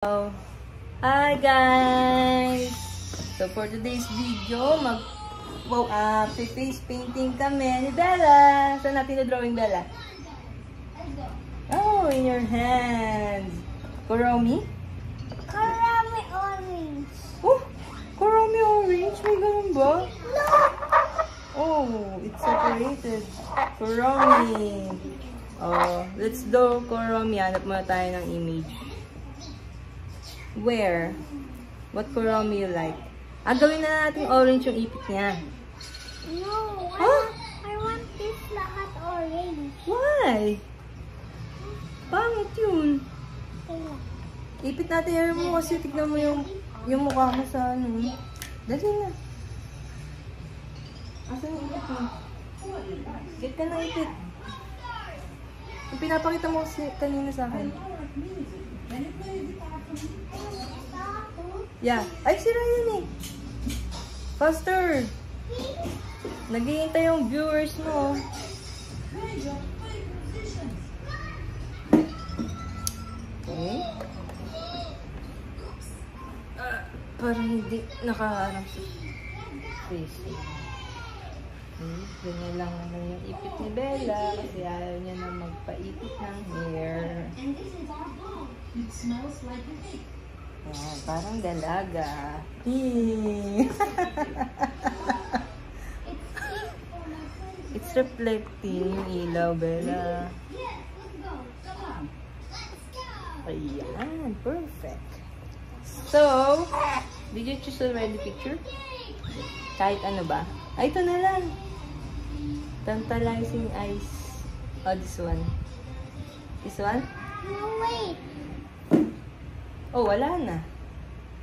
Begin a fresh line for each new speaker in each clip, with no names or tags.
Hi guys! So for today's video, face painting kami ni Bella. Saan natin na-drawing, Bella? Oh, in your hands. Kuromi?
Kuromi orange.
Oh, Kuromi orange? May ganun ba?
No!
Oh, it's separated. Kuromi. Oh, let's do Kuromi. Hanap muna tayo ng image. Where? What Kuromi you like? Gawin na natin orange yung ipit niya.
No, I want this lahat orange.
Why? Pangit yun.
Kaya.
Ipit natin hair mo kasi tignan mo yung mukha mo sa ano. Dali na. Asan yung ipit mo? Get ka na ipit. Yung pinapakita mo kasi kanina sa akin. Yeah. Ay, sira yun eh. Faster. Naghihintay yung viewers mo. Okay. Parang hindi nakaharap sa face. Okay. Ganyan lang naman yung ipit ni Bella kasi ayaw niya na magpaipit ng hair.
It smells like a cake.
Oh, parang dalaga. It's reflecting yung ilaw, Bella. Ayan, perfect. So, did you choose already picture? Kahit ano ba? Ay, ito na lang. Tantalizing eyes. Oh, this one. This one?
No, wait.
Oh, wala na.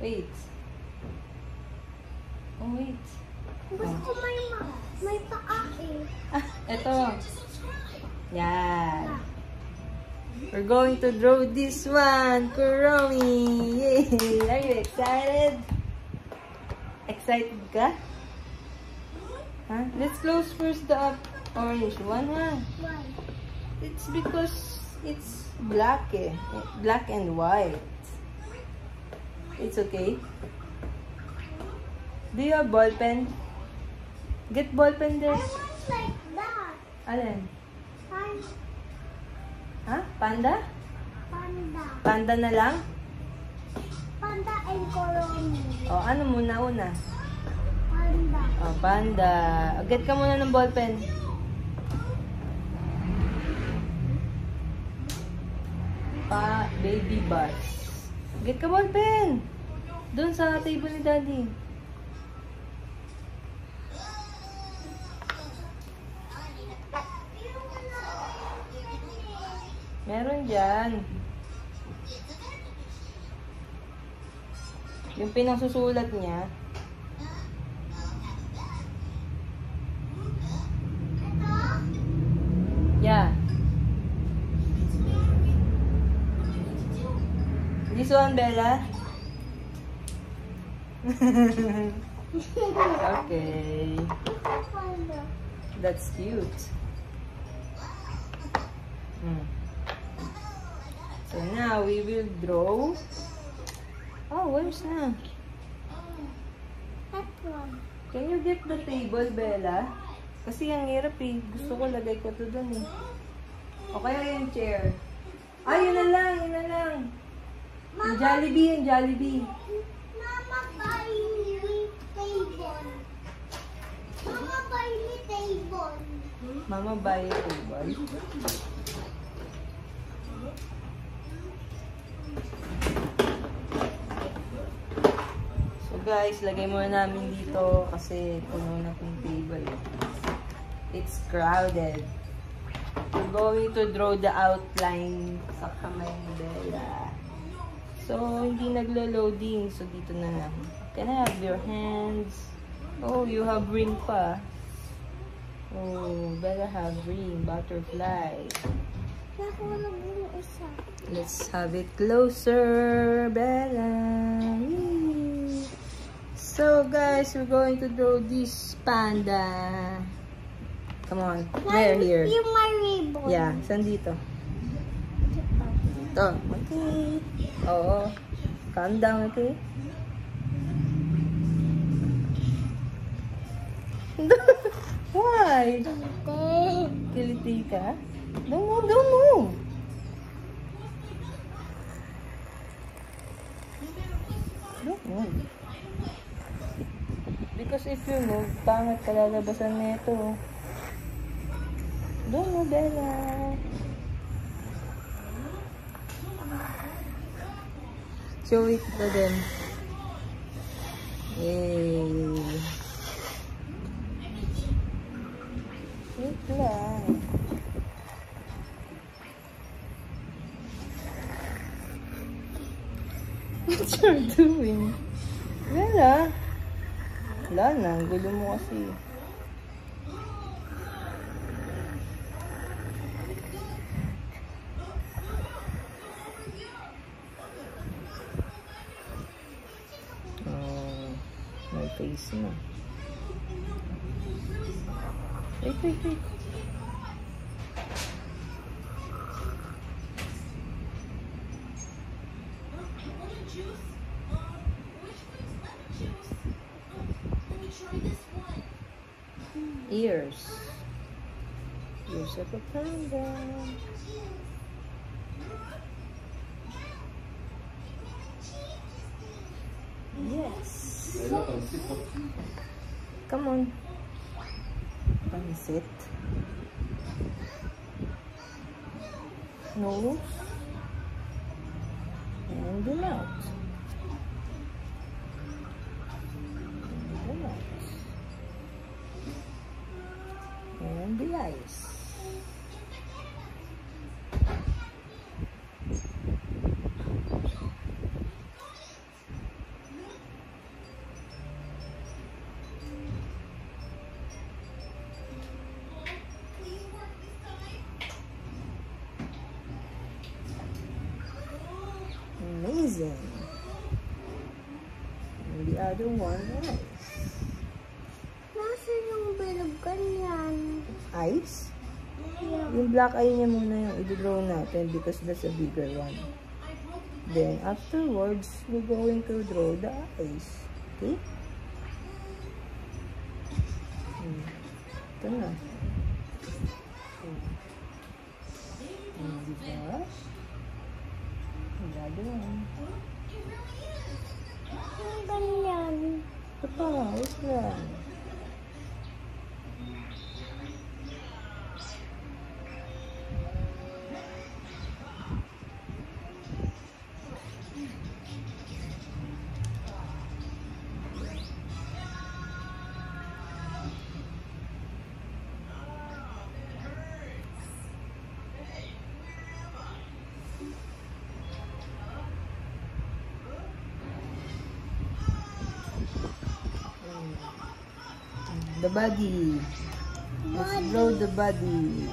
Wait. Oh, wait.
Gusto may paa eh.
Eto. Yan. We're going to draw this one. Kuromi. Yay! Are you excited? Excited ka? Huh? Let's close first the orange one, huh?
Why?
It's because it's black eh. Black and white. It's okay. Do you have ball pen? Get ball pen there.
I want like that.
Alin?
Panda.
Ha? Panda?
Panda.
Panda na lang?
Panda and Kuromi.
O, ano muna una?
Panda.
O, panda. Get ka muna ng ball pen. Baby bus. Get ka ball pen. Doon sa table ni Daddy. Meron dyan. Yung pinasusulat niya. Yeah. This one, Bella? Okay.
Panda.
That's cute. So now we will draw. Oh, where's na?
That one.
Can you get the table, Bella? Kasi ang hirap eh. Gusto ko lagay ko to dun eh. O kaya yung chair. Ay, yun na lang, yun na lang. Yung Jollibee, yung Jollibee.
Mama, buy me table. Mama, buy me table.
Mama, buy a table. So guys, lagay muna namin dito kasi puno na yung table. It's crowded. We're going to draw the outline sa kamay ni Bella. So, hindi naglo-loading. So, dito na lang. Can I have your hands? Oh, you have ring pa. Oh, Bella have ring. Butterfly.
Nakuha mo isa.
Let's have it closer, Bella. Yay. So, guys, we're going to draw this panda. Come on. There, here.
Yung my ribbon.
Yeah, saan dito? Ito. Okay. Oo. Calm down, okay? Why? Kiliti ka? Don't move, don't move. Don't move. Because if you move, pangit ka lalabasan nito. Don't move, Bella. Show it to them. Yay. Wait lang. What you're doing? Bella. Wala na, ang gulo mo kasi. Oh, may face na. Wait. Ears of a panda. Yes. Come on. Pansit. Nose. And the mouth. And the eyes. Amazing. And the other one, eyes.
Nasa yung bilog ganyan?
Eyes?
Yeah.
Yung black eye niya muna yung i-draw natin because that's a bigger one. Then, afterwards, we're going to draw the eyes. Okay? Ito na. Diba? Another one.
Yung ganyan.
Ito pa, wait lang. The body. Let's draw the body.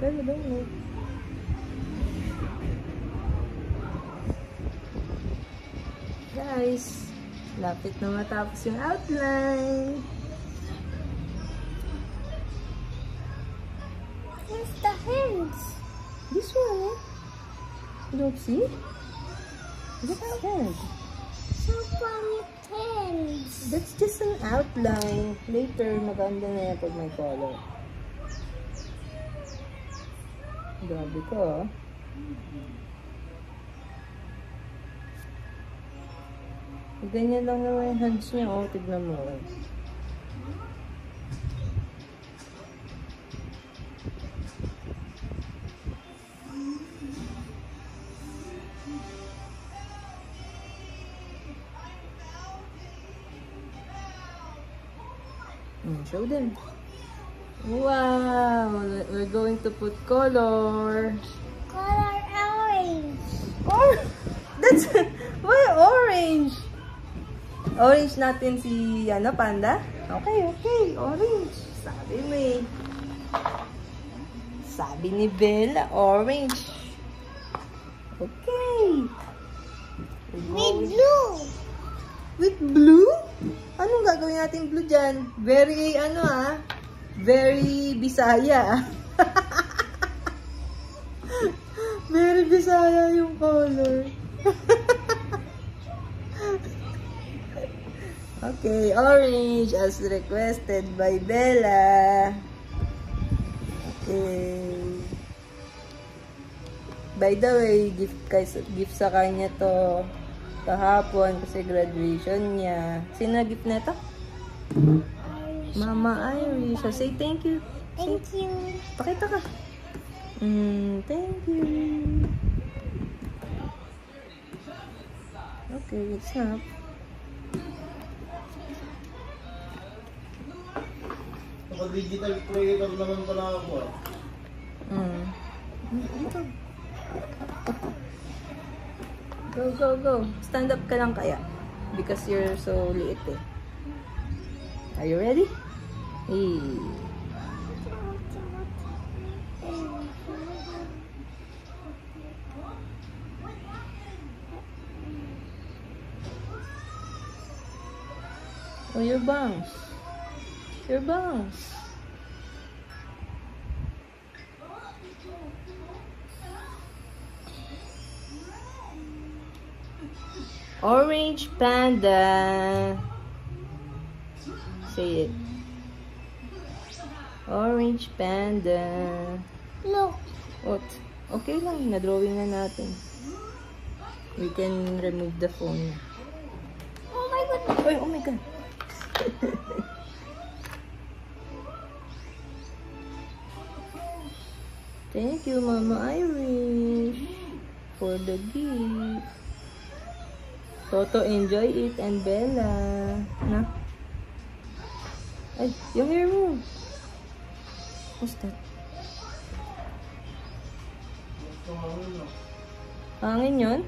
Pero don't move. Guys, lapit na matapos yung outline.
Where's the hands?
This one, you don't see? Look at that.
So funny hands.
That's just an outline. Later, maganda na yan pag may color. Grabe ko, ah. Ganyan lang naman yung hands niya, oh. Tignan mo, oh. Show them. Wow! We're going to put color.
Color orange.
Oh! That's... Why orange? Orange natin si, Panda? Okay. Orange. Sabi mo eh. Sabi ni Bella, orange. Okay.
With blue.
With blue? Anong gagawin natin blue dyan? Very, very Bisaya. Very Bisaya yung color. Okay, orange as requested by Bella. Okay. By the way, gift sa kanya to kahapon kasi graduation niya. Sino gift na ito? Mama Irish. So, say thank you.
Thank you.
Pakita ka. Thank you. Okay, it's up.
Digital creator naman pala ako.
Go. Stand up ka lang kaya. Because you're so liit eh. Are you ready? Hey. Oh, your bangs. Your bangs. Orange Panda. Say it. Orange Panda.
Look.
What? Okay lang, na-drawing na natin. We can remove the phone.
Oh my God.
Oy, oh my God. Thank you, Mama Irish, for the gift. Toto, enjoy it, and Bella. Na? Ay, yung hair mo. What's that? Hangin yun?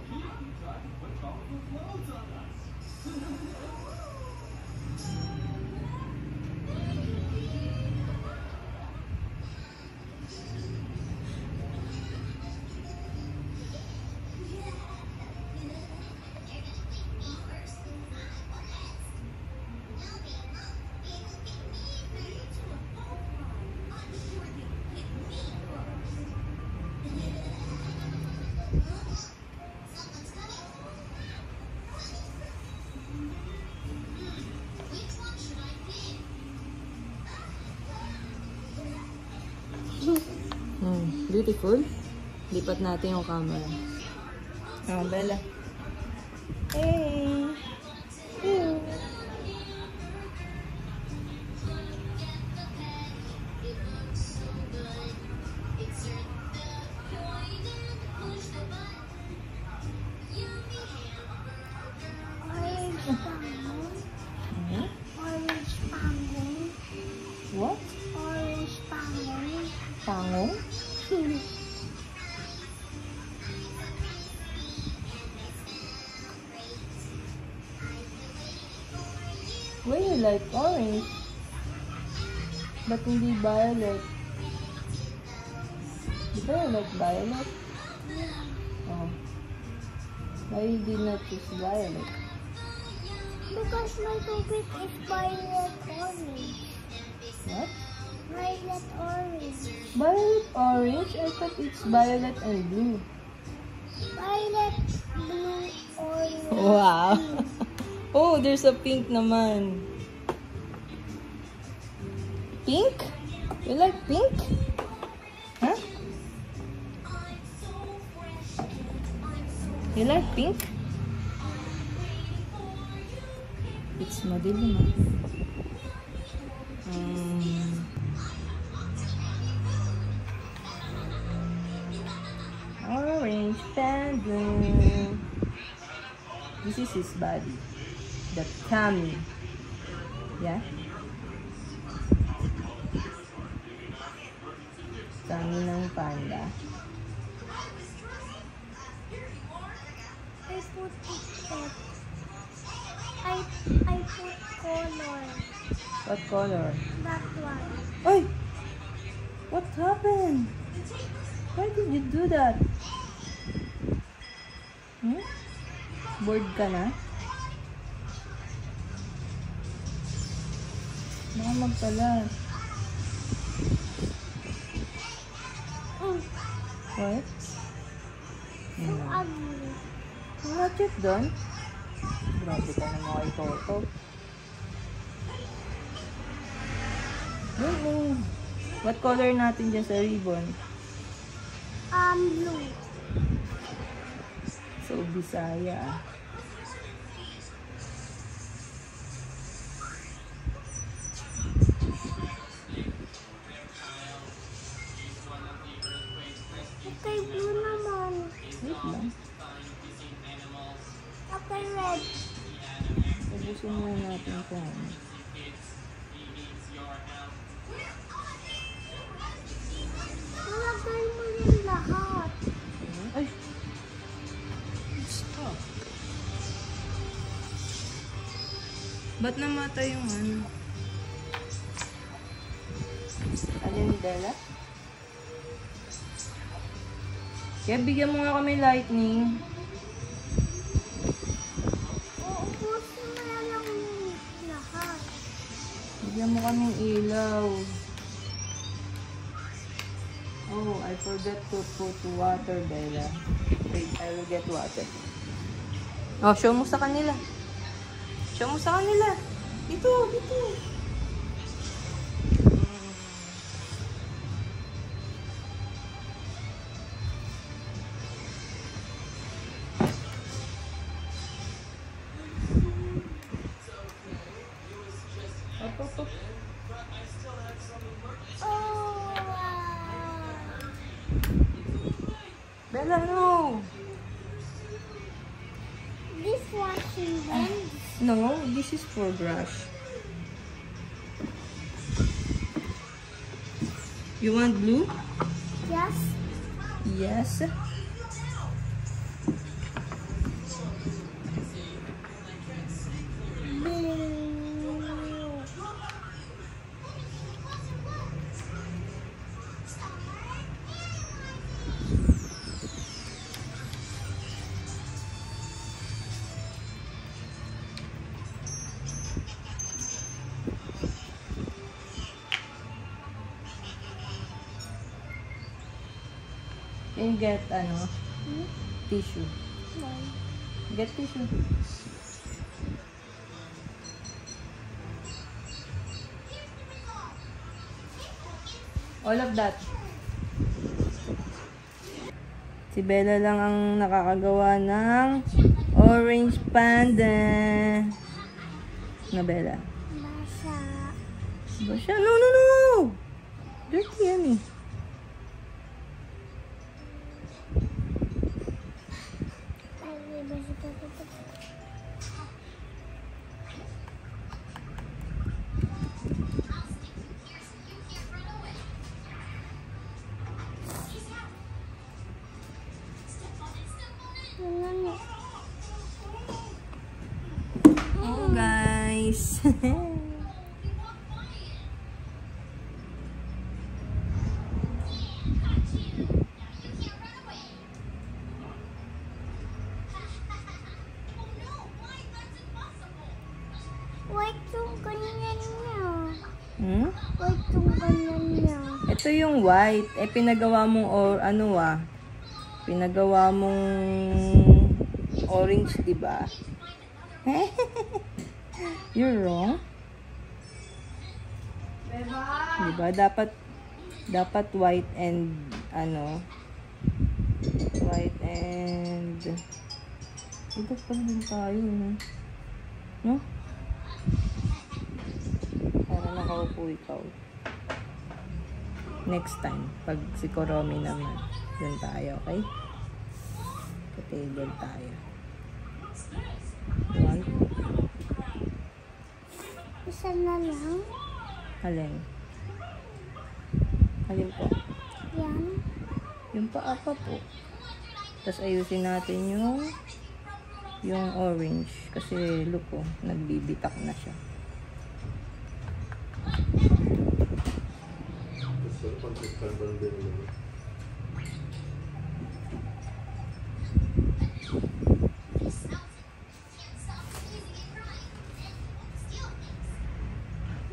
Beautiful. Lipat natin yung camera. Bella. Hey! Ew.
Orange pangon.
What?
Orange pangon.
Pangong? Why you like orange? Ba't hindi violet? Di ba you like violet? Oh. Why you did not choose violet?
Because my favorite is violet orange.
What?
Violet orange.
Violet orange? I thought it's violet and blue.
Violet, blue, orange.
Wow! Oh, there's a pink naman. Pink? You like pink? Huh? You like pink? It's madilim. Orange Panda. This is his body. The tummy. Yeah? Tummy ng panda.
I put it. I color.
What color?
That one.
Ay! What happened? Why did you do that? Bored ka na? Baka magkalat. What?
So ugly.
What you've done? Grabe ka na mga ito. What color natin dyan sa ribbon?
Blue.
So, Bisaya.
Okay, blue naman.
Wait lang.
Okay, red.
Ubusin muna natin ito.
Nalagay mo yung lahat.
Ay! Stop. Ba't namatay yung ano? Alin, Della? Kaya bigyan mo nga kami lightning.
Uubusin mo na lang yung lahat.
Bigyan mo kaming ilaw. Oh, I forgot to put water, Bella. Wait, I will get water. Oh, show mo sa kanila. Show mo sa kanila. Dito, dito. Up, up, up.
Oh, wow.
Bella, no.
Dishwashing then.
No, this is for brush. You want blue?
Yes.
Yes.
Blue.
And get, ano,
Hmm?
tissue.
No.
Get tissue. All of that. Si Bella lang ang nakakagawa ng orange panda. Na Bella.
Basa.
Ba siya? No, no, no! Dirty yan eh.
Ay, basa pa. Ano?
Oh, guys.
White yung ganyan niya. White yung ganyan niya.
Ito yung white. Eh, pinagawa mong, or ano pinagawa mong orange, diba? You're wrong. Diba? Dapat white and, white and, ito pa din tayo, no? Para nakaupo ikaw. Next time, pag si Koromi naman, dun tayo, okay? Ka-table tayo. One.
Isa na lang.
Alin? Alin po?
Yan.
Yung paa pa po. Tapos ayusin natin yung orange. Kasi look nagbibitak na siya.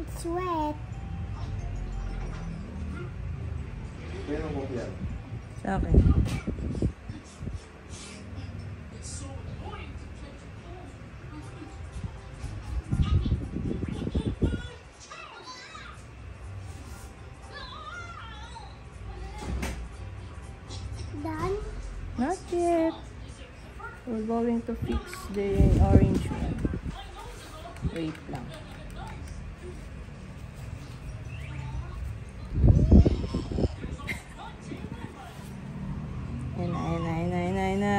It's wet.
Kaya mo ko yan.
Sa akin.
Done?
Not yet. We're going to fix the orange one. Wait lang. Ayan na.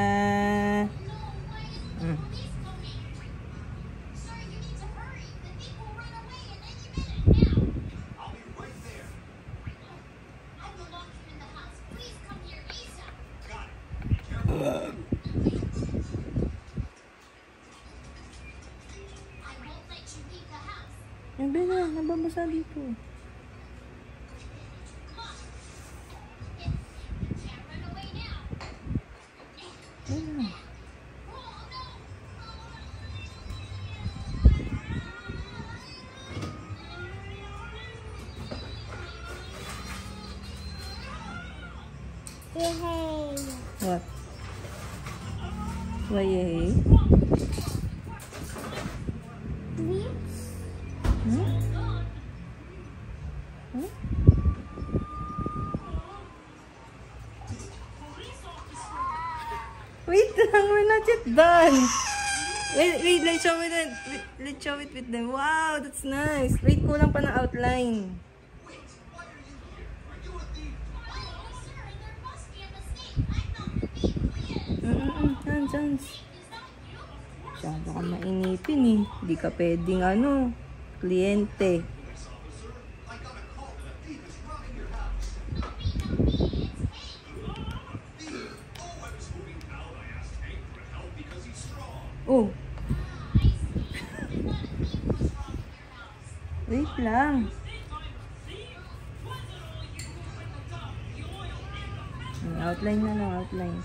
Yung bela, nababasa dito. Bela.
Yay!
What? Why yay?
Please?
Hmm? Hmm? Wait lang, we're not yet done. Wait, let's show it. Let's show it with them. Wow, that's nice. Wait, kulang pa ng outline. Hans. Masyado ka mainipin eh. Hindi ka pwedeng kliyente. Oh. Wait lang. Outline na lang, outline.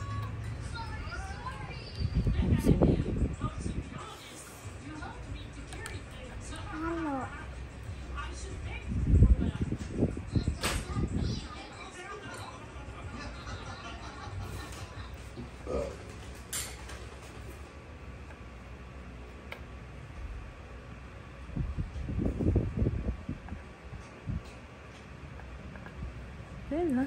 Hello.
Bella.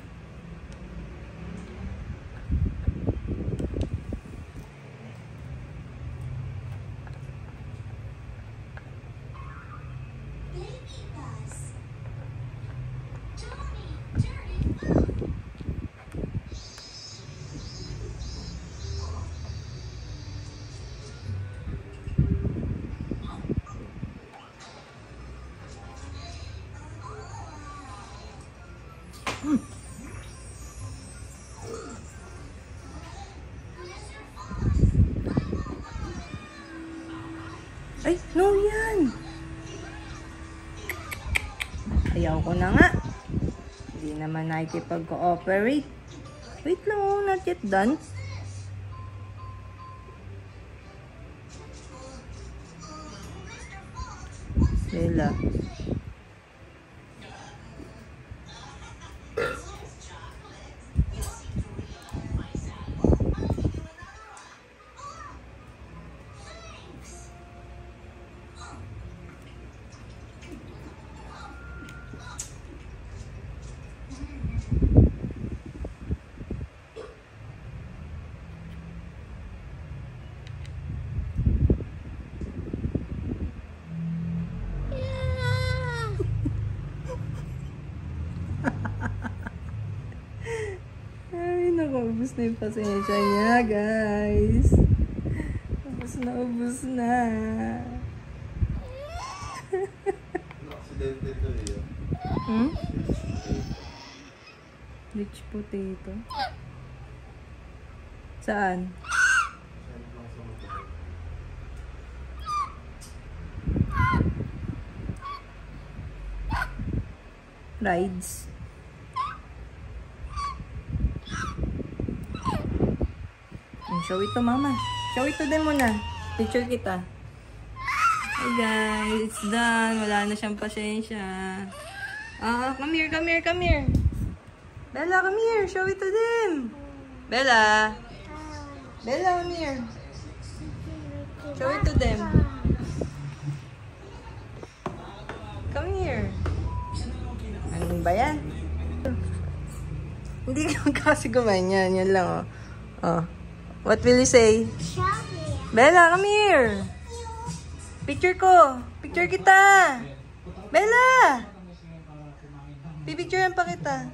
Ay, no yan. Ayaw ko na nga. Hindi naman nakikipag-cooperate. Wait lang, not yet done. Bella. Ay, naku, ubus na yung pasensya niya, guys. Ubus na.
Accidental to yun.
Hmm? Rich potato. Saan? rides. Show it to mama. Show it to them muna. Picture kita. Hey guys, it's done. Wala na siyang pasensya. Come here, come here, come here. Bella, come here. Show it to them. Bella. Bella, come here. Show it to them. Come here. Ano ba yan? Hindi ka kasi gumanyan. Yan lang, oh. Oh. What will you say? Bella, come here. Picture ko. Picture kita. Bella! Pipicturean pa kita.